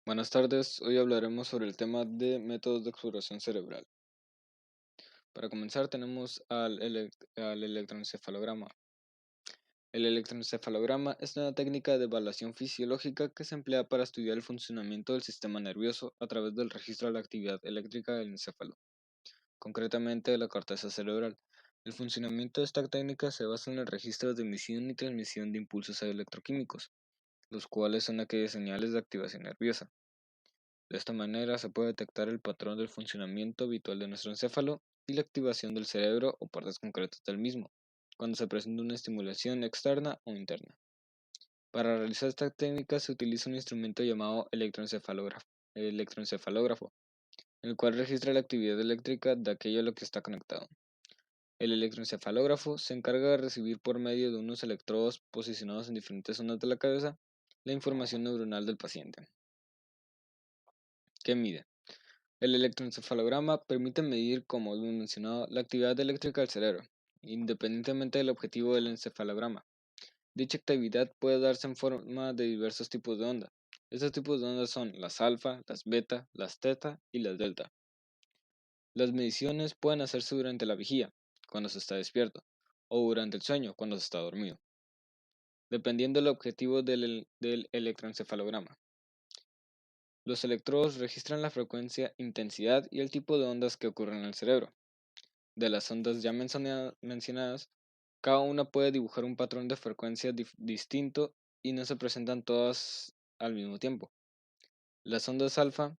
Buenas tardes, hoy hablaremos sobre el tema de métodos de exploración cerebral. Para comenzar tenemos al electroencefalograma. El electroencefalograma es una técnica de evaluación fisiológica que se emplea para estudiar el funcionamiento del sistema nervioso a través del registro de la actividad eléctrica del encéfalo, concretamente de la corteza cerebral. El funcionamiento de esta técnica se basa en el registro de emisión y transmisión de impulsos electroquímicos, los cuales son aquellas señales de activación nerviosa. De esta manera se puede detectar el patrón del funcionamiento habitual de nuestro encéfalo y la activación del cerebro o partes concretas del mismo, cuando se presenta una estimulación externa o interna. Para realizar esta técnica se utiliza un instrumento llamado electroencefalógrafo, el cual registra la actividad eléctrica de aquello a lo que está conectado. El electroencefalógrafo se encarga de recibir por medio de unos electrodos posicionados en diferentes zonas de la cabeza la información neuronal del paciente. ¿Qué mide? El electroencefalograma permite medir, como hemos mencionado, la actividad eléctrica del cerebro, independientemente del objetivo del encefalograma. Dicha actividad puede darse en forma de diversos tipos de onda. Estos tipos de ondas son las alfa, las beta, las teta y las delta. Las mediciones pueden hacerse durante la vigía, cuando se está despierto, o durante el sueño, cuando se está dormido, dependiendo del objetivo del electroencefalograma. Los electrodos registran la frecuencia, intensidad y el tipo de ondas que ocurren en el cerebro. De las ondas ya mencionadas, cada una puede dibujar un patrón de frecuencia distinto y no se presentan todas al mismo tiempo. Las ondas alfa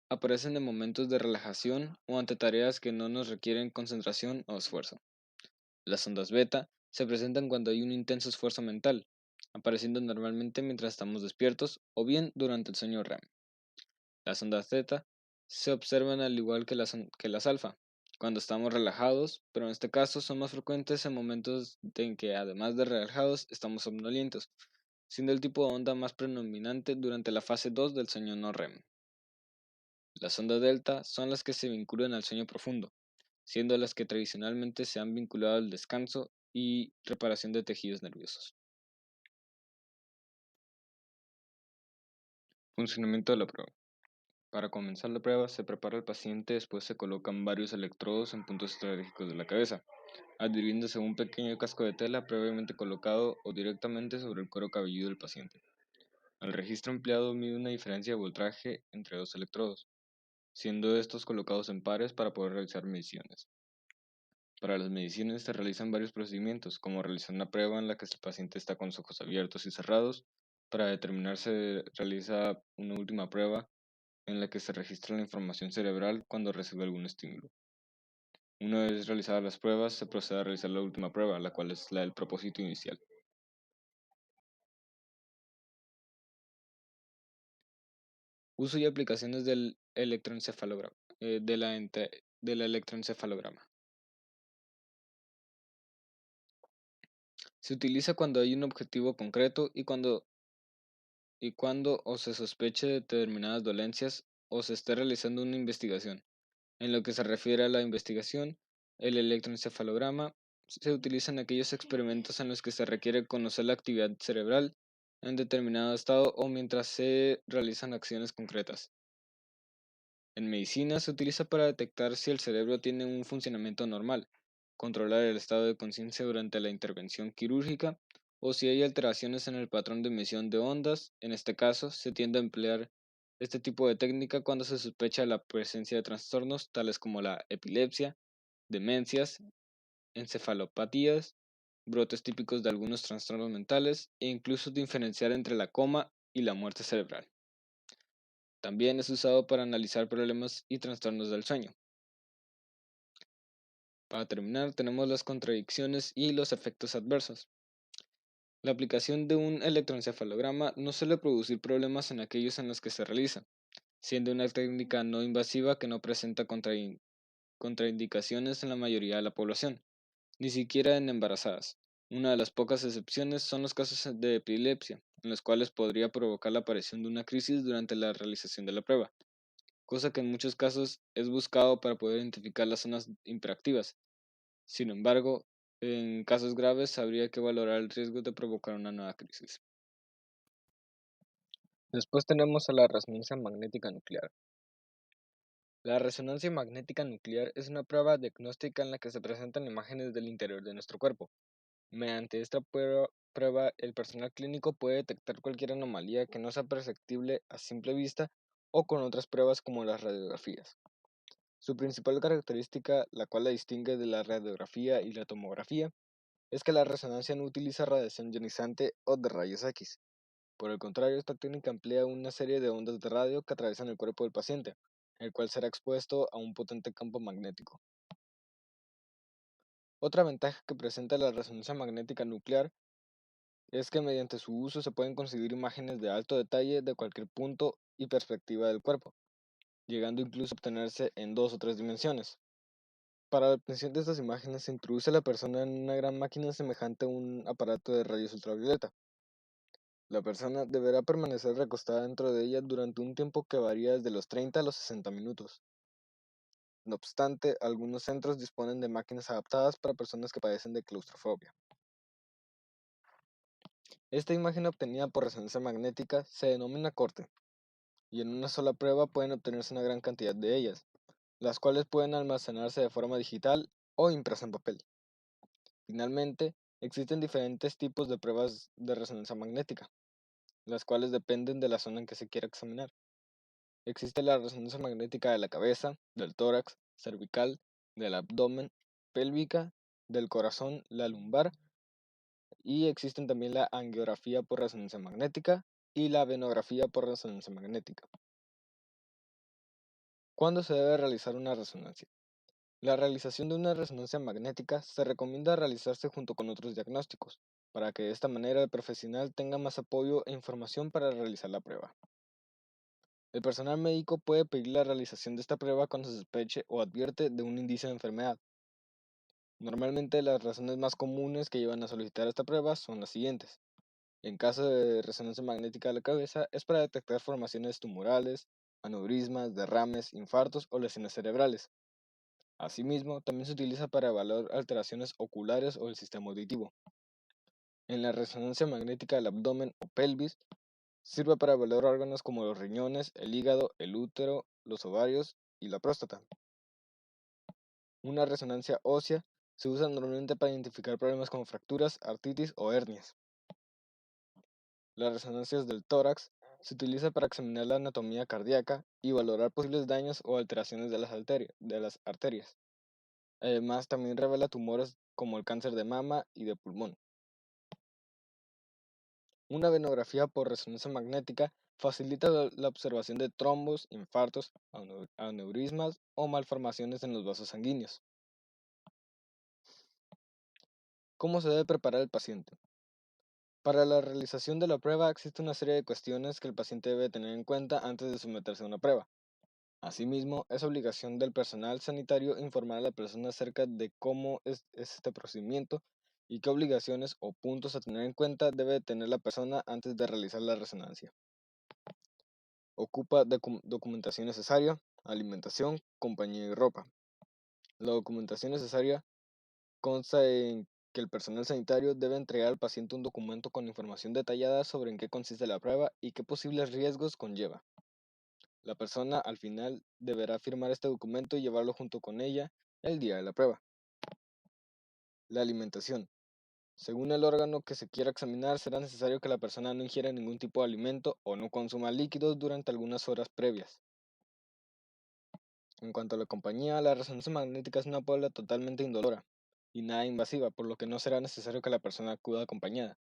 aparecen en momentos de relajación o ante tareas que no nos requieren concentración o esfuerzo. Las ondas beta se presentan cuando hay un intenso esfuerzo mental, apareciendo normalmente mientras estamos despiertos o bien durante el sueño REM. Las ondas theta se observan al igual que las alfa, cuando estamos relajados, pero en este caso son más frecuentes en momentos en que, además de relajados, estamos somnolientos, siendo el tipo de onda más predominante durante la fase 2 del sueño no REM. Las ondas delta son las que se vinculan al sueño profundo, siendo las que tradicionalmente se han vinculado al descanso y reparación de tejidos nerviosos. Funcionamiento de la prueba. Para comenzar la prueba, se prepara al paciente, después se colocan varios electrodos en puntos estratégicos de la cabeza, adhiriéndose a un pequeño casco de tela previamente colocado o directamente sobre el cuero cabelludo del paciente. El registro empleado mide una diferencia de voltaje entre dos electrodos, siendo estos colocados en pares para poder realizar mediciones. Para las mediciones se realizan varios procedimientos, como realizar una prueba en la que el paciente está con los ojos abiertos y cerrados. Para determinar se realiza una última prueba en la que se registra la información cerebral cuando recibe algún estímulo. Una vez realizadas las pruebas, se procede a realizar la última prueba, la cual es la del propósito inicial. Uso y aplicaciones del electroencefalograma. Del electroencefalograma. Se utiliza cuando hay un objetivo concreto y cuando o se sospeche de determinadas dolencias o se esté realizando una investigación. En lo que se refiere a la investigación, el electroencefalograma se utiliza en aquellos experimentos en los que se requiere conocer la actividad cerebral en determinado estado o mientras se realizan acciones concretas. En medicina se utiliza para detectar si el cerebro tiene un funcionamiento normal, controlar el estado de conciencia durante la intervención quirúrgica o si hay alteraciones en el patrón de emisión de ondas. En este caso, se tiende a emplear este tipo de técnica cuando se sospecha la presencia de trastornos tales como la epilepsia, demencias, encefalopatías, brotes típicos de algunos trastornos mentales e incluso diferenciar entre la coma y la muerte cerebral. También es usado para analizar problemas y trastornos del sueño. Para terminar, tenemos las contradicciones y los efectos adversos. La aplicación de un electroencefalograma no suele producir problemas en aquellos en los que se realiza, siendo una técnica no invasiva que no presenta contraindicaciones en la mayoría de la población, ni siquiera en embarazadas. Una de las pocas excepciones son los casos de epilepsia, en los cuales podría provocar la aparición de una crisis durante la realización de la prueba, cosa que en muchos casos es buscado para poder identificar las zonas hiperactivas. Sin embargo, en casos graves habría que valorar el riesgo de provocar una nueva crisis. Después tenemos a la resonancia magnética nuclear. La resonancia magnética nuclear es una prueba diagnóstica en la que se presentan imágenes del interior de nuestro cuerpo. Mediante esta prueba, el personal clínico puede detectar cualquier anomalía que no sea perceptible a simple vista o con otras pruebas como las radiografías. Su principal característica, la cual la distingue de la radiografía y la tomografía, es que la resonancia no utiliza radiación ionizante o de rayos X. Por el contrario, esta técnica emplea una serie de ondas de radio que atraviesan el cuerpo del paciente, el cual será expuesto a un potente campo magnético. Otra ventaja que presenta la resonancia magnética nuclear es que mediante su uso se pueden conseguir imágenes de alto detalle de cualquier punto y perspectiva del cuerpo, llegando incluso a obtenerse en 2 o 3 dimensiones. Para la obtención de estas imágenes se introduce a la persona en una gran máquina semejante a un aparato de rayos ultravioleta. La persona deberá permanecer recostada dentro de ella durante un tiempo que varía desde los 30 a los 60 minutos. No obstante, algunos centros disponen de máquinas adaptadas para personas que padecen de claustrofobia. Esta imagen obtenida por resonancia magnética se denomina corte, y en una sola prueba pueden obtenerse una gran cantidad de ellas, las cuales pueden almacenarse de forma digital o impresa en papel. Finalmente, existen diferentes tipos de pruebas de resonancia magnética, las cuales dependen de la zona en que se quiera examinar. Existe la resonancia magnética de la cabeza, del tórax, cervical, del abdomen, pélvica, del corazón, la lumbar, y existen también la angiografía por resonancia magnética y la venografía por resonancia magnética. ¿Cuándo se debe realizar una resonancia? La realización de una resonancia magnética se recomienda realizarse junto con otros diagnósticos, para que de esta manera el profesional tenga más apoyo e información para realizar la prueba. El personal médico puede pedir la realización de esta prueba cuando se sospeche o advierte de un indicio de enfermedad. Normalmente las razones más comunes que llevan a solicitar esta prueba son las siguientes. En caso de resonancia magnética de la cabeza es para detectar formaciones tumorales, aneurismas, derrames, infartos o lesiones cerebrales. Asimismo, también se utiliza para evaluar alteraciones oculares o del sistema auditivo. En la resonancia magnética del abdomen o pelvis, sirve para evaluar órganos como los riñones, el hígado, el útero, los ovarios y la próstata. Una resonancia ósea se usa normalmente para identificar problemas como fracturas, artritis o hernias. Las resonancias del tórax se utiliza para examinar la anatomía cardíaca y valorar posibles daños o alteraciones de las arterias. Además, también revela tumores como el cáncer de mama y de pulmón. Una venografía por resonancia magnética facilita la observación de trombos, infartos, aneurismas o malformaciones en los vasos sanguíneos. ¿Cómo se debe preparar el paciente? Para la realización de la prueba existe una serie de cuestiones que el paciente debe tener en cuenta antes de someterse a una prueba. Asimismo, es obligación del personal sanitario informar a la persona acerca de cómo es este procedimiento y qué obligaciones o puntos a tener en cuenta debe tener la persona antes de realizar la resonancia. Ocupa documentación necesaria, alimentación, compañía y ropa. La documentación necesaria consta en que el personal sanitario debe entregar al paciente un documento con información detallada sobre en qué consiste la prueba y qué posibles riesgos conlleva. La persona al final deberá firmar este documento y llevarlo junto con ella el día de la prueba. La alimentación. Según el órgano que se quiera examinar, será necesario que la persona no ingiera ningún tipo de alimento o no consuma líquidos durante algunas horas previas. En cuanto a la compañía, la resonancia magnética es una prueba totalmente indolora y nada invasiva, por lo que no será necesario que la persona acuda acompañada.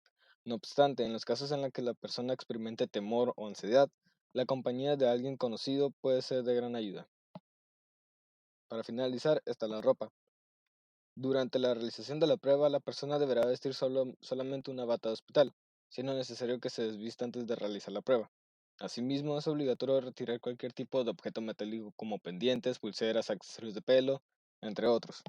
No obstante, en los casos en los que la persona experimente temor o ansiedad, la compañía de alguien conocido puede ser de gran ayuda. Para finalizar, está la ropa. Durante la realización de la prueba, la persona deberá vestir solamente una bata de hospital, siendo necesario que se desvista antes de realizar la prueba. Asimismo, es obligatorio retirar cualquier tipo de objeto metálico como pendientes, pulseras, accesorios de pelo, entre otros.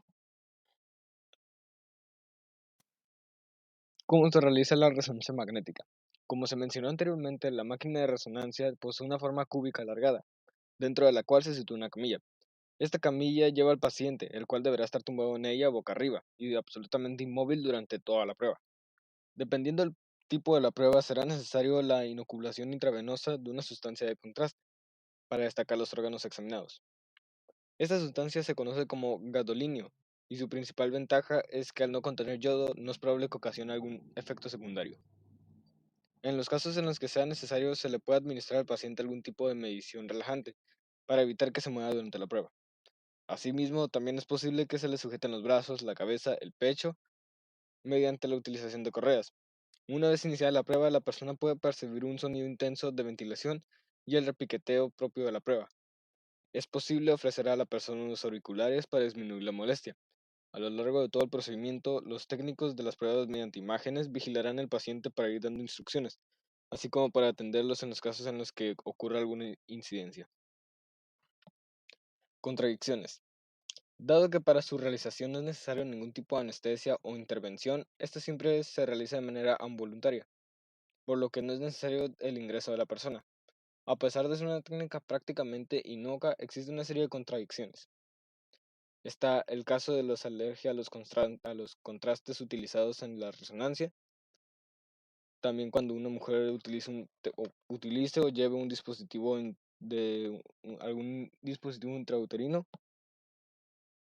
¿Cómo se realiza la resonancia magnética? Como se mencionó anteriormente, la máquina de resonancia posee una forma cúbica alargada, dentro de la cual se sitúa una camilla. Esta camilla lleva al paciente, el cual deberá estar tumbado en ella boca arriba y absolutamente inmóvil durante toda la prueba. Dependiendo del tipo de la prueba será necesario la inoculación intravenosa de una sustancia de contraste para destacar los órganos examinados. Esta sustancia se conoce como gadolinio y su principal ventaja es que al no contener yodo no es probable que ocasione algún efecto secundario. En los casos en los que sea necesario se le puede administrar al paciente algún tipo de medición relajante para evitar que se mueva durante la prueba. Asimismo, también es posible que se le sujeten los brazos, la cabeza, el pecho mediante la utilización de correas. Una vez iniciada la prueba, la persona puede percibir un sonido intenso de ventilación y el repiqueteo propio de la prueba. Es posible ofrecer a la persona unos auriculares para disminuir la molestia. A lo largo de todo el procedimiento, los técnicos de las pruebas mediante imágenes vigilarán al paciente para ir dando instrucciones, así como para atenderlos en los casos en los que ocurra alguna incidencia. Contradicciones. Dado que para su realización no es necesario ningún tipo de anestesia o intervención, esta siempre se realiza de manera involuntaria, por lo que no es necesario el ingreso de la persona. A pesar de ser una técnica prácticamente inocua, existe una serie de contradicciones. Está el caso de la alergia a los contrastes utilizados en la resonancia. También cuando una mujer utilice o lleve un dispositivo algún dispositivo intrauterino.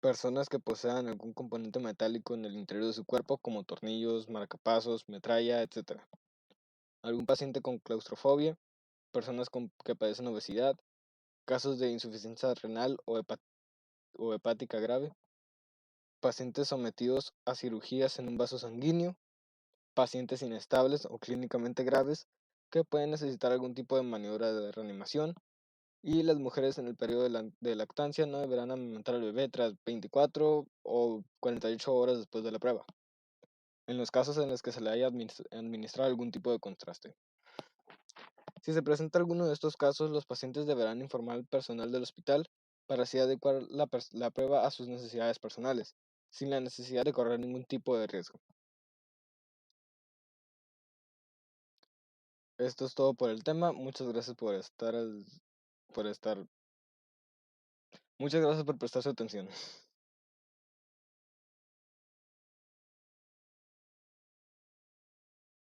Personas que posean algún componente metálico en el interior de su cuerpo, como tornillos, marcapasos, metralla, etc. Algún paciente con claustrofobia. Personas que padecen obesidad. Casos de insuficiencia renal o hepática grave. Pacientes sometidos a cirugías en un vaso sanguíneo. Pacientes inestables o clínicamente graves que pueden necesitar algún tipo de maniobra de reanimación, y las mujeres en el periodo de lactancia no deberán amamantar al bebé tras 24 o 48 horas después de la prueba, en los casos en los que se le haya administrado algún tipo de contraste. Si se presenta alguno de estos casos, los pacientes deberán informar al personal del hospital para así adecuar la prueba a sus necesidades personales, sin la necesidad de correr ningún tipo de riesgo. Esto es todo por el tema. Por estar. Muchas gracias por prestar su atención.